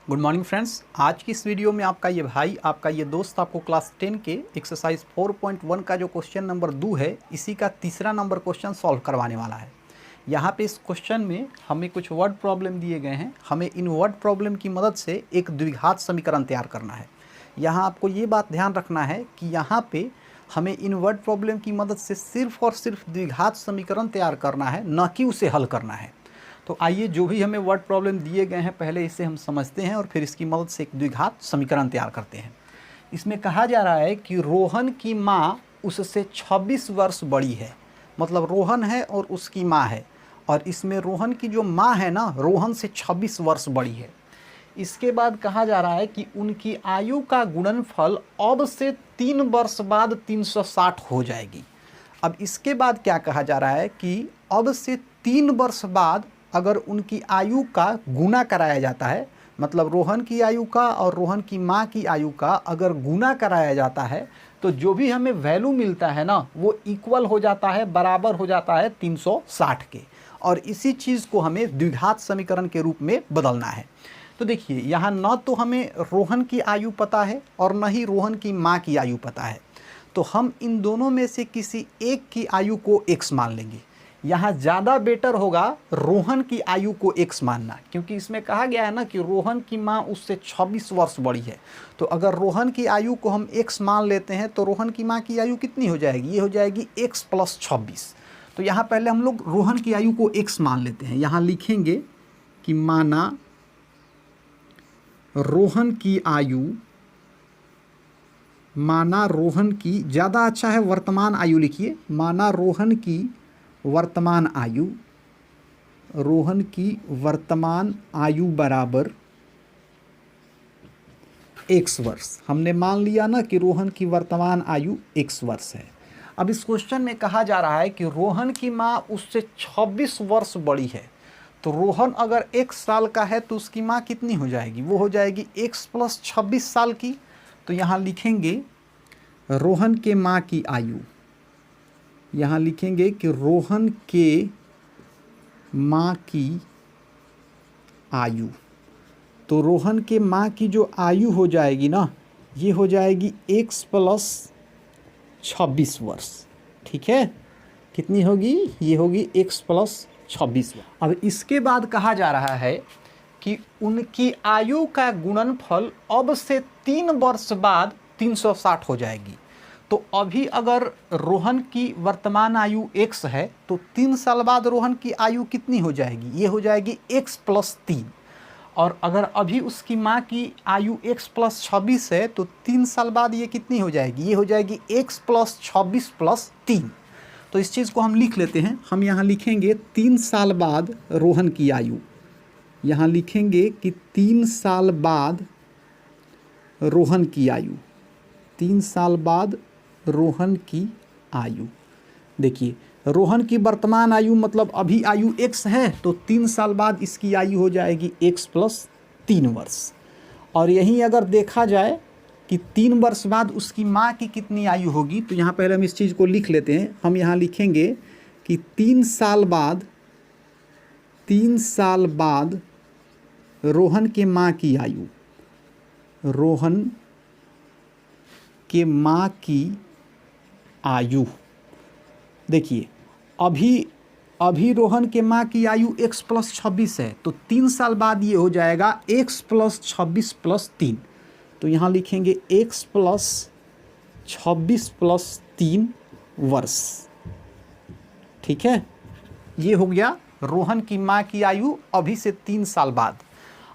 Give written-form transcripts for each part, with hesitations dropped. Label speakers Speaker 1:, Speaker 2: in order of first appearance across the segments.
Speaker 1: Good morning friends. आज की इस वीडियो में आपका ये भाई, आपका ये दोस्त आपको क्लास 10 के एक्सरसाइज 4.1 का जो क्वेश्चन नंबर 2 है, इसी का तीसरा नंबर क्वेश्चन सॉल्व करवाने वाला है। यहाँ पे इस क्वेश्चन में हमें कुछ वर्ड प्रॉब्लम दिए गए हैं। हमें इन वर्ड प्रॉब्लम की मदद से एक द्विघात समीकरण तैयार करना है। यहाँ आपको ये बात ध्यान रखना है कि यहाँ पे हमें इन वर्ड प्रॉब्लम की मदद से सिर्फ और सिर्फ द्विघात समीकरण तैयार करना है, न कि उसे हल करना है। तो आइए, जो भी हमें वर्ड प्रॉब्लम दिए गए हैं पहले इसे हम समझते हैं और फिर इसकी मदद से एक द्विघात समीकरण तैयार करते हैं। इसमें कहा जा रहा है कि रोहन की माँ उससे 26 वर्ष बड़ी है। मतलब रोहन है और उसकी माँ है, और इसमें रोहन की जो माँ है ना, रोहन से 26 वर्ष बड़ी है। इसके बाद कहा जा रहा है कि उनकी आयु का गुणनफल अब से 3 वर्ष बाद 360 हो जाएगी। अब इसके बाद क्या कहा जा रहा है कि अब से 3 वर्ष बाद अगर उनकी आयु का गुना कराया जाता है, मतलब रोहन की आयु का और रोहन की माँ की आयु का अगर गुना कराया जाता है, तो जो भी हमें वैल्यू मिलता है ना, वो इक्वल हो जाता है, बराबर हो जाता है 360 के। और इसी चीज़ को हमें द्विघात समीकरण के रूप में बदलना है। तो देखिए, यहाँ न तो हमें रोहन की आयु पता है और न ही रोहन की माँ की आयु पता है। तो हम इन दोनों में से किसी एक की आयु को x मान लेंगे। यहाँ ज़्यादा बेटर होगा रोहन की आयु को x मानना, क्योंकि इसमें कहा गया है ना कि रोहन की माँ उससे 26 वर्ष बड़ी है। तो अगर रोहन की आयु को हम x मान लेते हैं तो रोहन की माँ की आयु कितनी हो जाएगी? ये हो जाएगी x + 26। तो यहाँ पहले हम लोग रोहन की आयु को x मान लेते हैं। यहाँ लिखेंगे कि माना रोहन की आयु, माना रोहन की, ज़्यादा अच्छा है वर्तमान आयु लिखिए। माना रोहन की वर्तमान आयु, रोहन की वर्तमान आयु बराबर x वर्ष। हमने मान लिया ना कि रोहन की वर्तमान आयु x वर्ष है। अब इस क्वेश्चन में कहा जा रहा है कि रोहन की माँ उससे 26 वर्ष बड़ी है। तो रोहन अगर 1 साल का है तो उसकी माँ कितनी हो जाएगी? वो हो जाएगी x + 26 साल की। तो यहाँ लिखेंगे रोहन के माँ की आयु, यहाँ लिखेंगे कि रोहन के माँ की आयु। तो रोहन के माँ की जो आयु हो जाएगी ना, ये हो जाएगी x + 26 वर्ष। ठीक है, कितनी होगी? ये होगी x + 26। अब इसके बाद कहा जा रहा है कि उनकी आयु का गुणनफल अब से 3 वर्ष बाद 360 हो जाएगी। तो अभी अगर रोहन की वर्तमान आयु x है तो 3 साल बाद रोहन की आयु कितनी हो जाएगी? ये हो जाएगी x + 3। और अगर अभी उसकी माँ की आयु x + 26 है तो 3 साल बाद ये कितनी हो जाएगी? ये हो जाएगी x + 26 + 3। तो इस चीज़ को हम लिख लेते हैं। हम यहाँ लिखेंगे 3 साल बाद रोहन की आयु। यहाँ लिखेंगे कि 3 साल बाद रोहन की आयु, 3 साल बाद रोहन की आयु। देखिए, रोहन की वर्तमान आयु मतलब अभी आयु x है, तो 3 साल बाद इसकी आयु हो जाएगी x + 3 वर्ष। और यहीं अगर देखा जाए कि 3 वर्ष बाद उसकी माँ की कितनी आयु होगी, तो यहाँ पहले हम इस चीज़ को लिख लेते हैं। हम यहाँ लिखेंगे कि 3 साल बाद रोहन के माँ की आयु, रोहन के माँ की आयु। देखिए, अभी रोहन के माँ की आयु x + 26 है, तो 3 साल बाद ये हो जाएगा x + 26 + 3। तो यहाँ लिखेंगे x + 26 + 3 वर्ष। ठीक है, ये हो गया रोहन की माँ की आयु अभी से 3 साल बाद।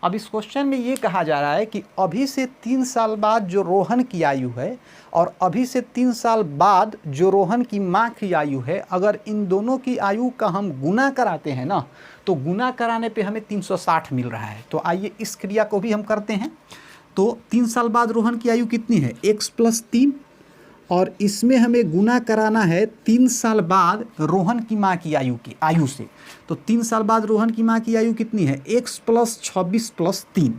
Speaker 1: अब इस क्वेश्चन में ये कहा जा रहा है कि अभी से 3 साल बाद जो रोहन की आयु है और अभी से 3 साल बाद जो रोहन की माँ की आयु है, अगर इन दोनों की आयु का हम गुना कराते हैं ना, तो गुना कराने पे हमें 360 मिल रहा है। तो आइए इस क्रिया को भी हम करते हैं। तो 3 साल बाद रोहन की आयु कितनी है? x + 3। और इसमें हमें गुना कराना है 3 साल बाद रोहन की माँ की आयु से। तो 3 साल बाद रोहन की माँ की आयु कितनी है? x + 26 + 3।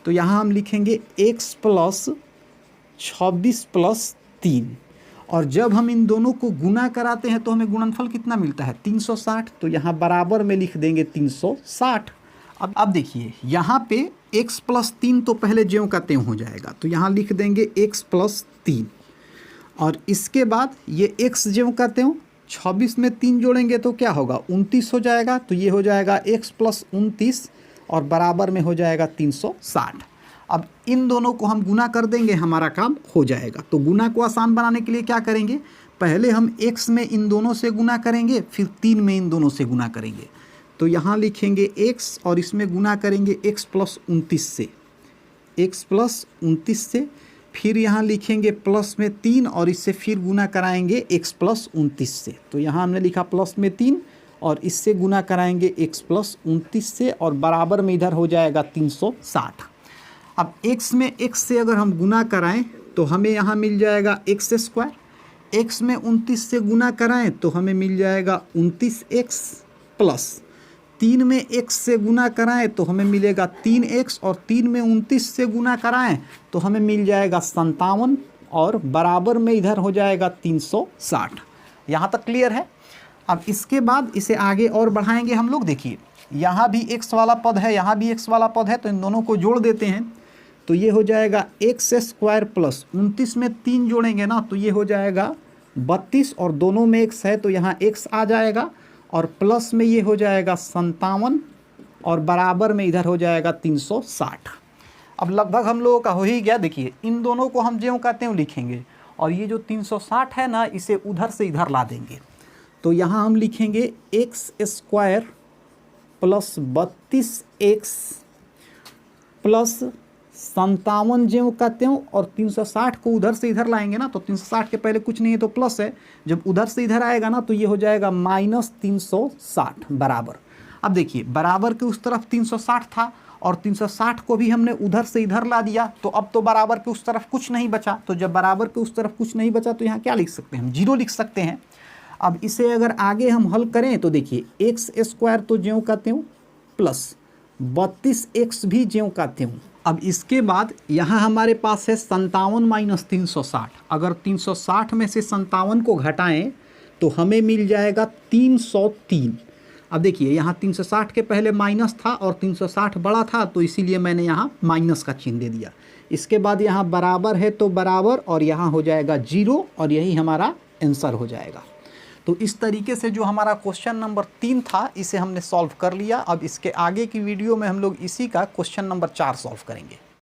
Speaker 1: तो यहाँ हम लिखेंगे x + 26 + 3। और जब हम इन दोनों को गुना कराते हैं तो हमें गुणनफल कितना मिलता है? 360। तो यहाँ बराबर में लिख देंगे 360। अब देखिए, यहाँ पे x प्लस 3 तो पहले ज्यों का त्यों हो जाएगा, तो यहाँ लिख देंगे x प्लस 3, और इसके बाद ये x ज्यों का त्यों 26 में 3 जोड़ेंगे तो क्या होगा 29 हो जाएगा, तो ये हो जाएगा x प्लस 29 और बराबर में हो जाएगा 360। अब इन दोनों को हम गुना कर देंगे, हमारा काम हो जाएगा। तो गुना को आसान बनाने के लिए क्या करेंगे, पहले हम x में इन दोनों से गुना करेंगे, फिर 3 में इन दोनों से गुना करेंगे। तो यहाँ लिखेंगे x और इसमें गुना करेंगे x प्लस 29 से, x प्लस 29 से, फिर यहाँ लिखेंगे प्लस में 3 और इससे फिर गुना कराएंगे x प्लस 29 से। तो यहाँ हमने लिखा प्लस में 3 और इससे गुना कराएंगे x प्लस 29 से और बराबर में इधर हो जाएगा 360। अब x में x से अगर हम गुना कराएं तो हमें यहाँ मिल जाएगा x स्क्वायर, x में 29 से गुना कराएं तो हमें मिल जाएगा 29x, प्लस 3 में x से गुना कराएं तो हमें मिलेगा 3x, और 3 में 29 से गुना कराएं तो हमें मिल जाएगा 57 और बराबर में इधर हो जाएगा 360। यहाँ तक क्लियर है। अब इसके बाद इसे आगे और बढ़ाएंगे हम लोग। देखिए यहाँ भी x वाला पद है, यहाँ भी x वाला पद है, तो इन दोनों को जोड़ देते हैं। तो ये हो जाएगा x स्क्वायर प्लस 29 में 3 जोड़ेंगे ना तो ये हो जाएगा 32, और दोनों में x है तो यहाँ x आ जाएगा, और प्लस में ये हो जाएगा 57 और बराबर में इधर हो जाएगा 360। अब लगभग हम लोगों का हो ही गया। देखिए इन दोनों को हम ज्यों का त्यों लिखेंगे, और ये जो 360 है ना इसे उधर से इधर ला देंगे। तो यहाँ हम लिखेंगे x square plus 32x plus 57 ज्यों का त्यों, और 360 को उधर से इधर लाएंगे ना तो 360 के पहले कुछ नहीं है तो प्लस है, जब उधर से इधर आएगा ना तो ये हो जाएगा माइनस 360 बराबर। अब देखिए बराबर के उस तरफ 360 था और 360 को भी हमने उधर से इधर ला दिया, तो अब तो बराबर के उस तरफ कुछ नहीं बचा। तो जब बराबर के उस तरफ कुछ नहीं बचा तो यहाँ क्या लिख सकते हैं, हम 0 लिख सकते हैं। अब इसे अगर आगे हम हल करें तो देखिए x स्क्वायर तो ज्यों का त्यों प्लस 32x भी ज्यों का त्यों। अब इसके बाद यहाँ हमारे पास है 57 माइनस 360। अगर 360 में से 57 को घटाएं तो हमें मिल जाएगा 303। अब देखिए यहाँ 360 के पहले माइनस था और 360 बड़ा था, तो इसीलिए मैंने यहाँ माइनस का चिन्ह दे दिया। इसके बाद यहाँ बराबर है तो बराबर, और यहाँ हो जाएगा 0, और यही हमारा आंसर हो जाएगा। तो इस तरीके से जो हमारा क्वेश्चन नंबर 3 था इसे हमने सॉल्व कर लिया। अब इसके आगे की वीडियो में हम लोग इसी का क्वेश्चन नंबर 4 सॉल्व करेंगे।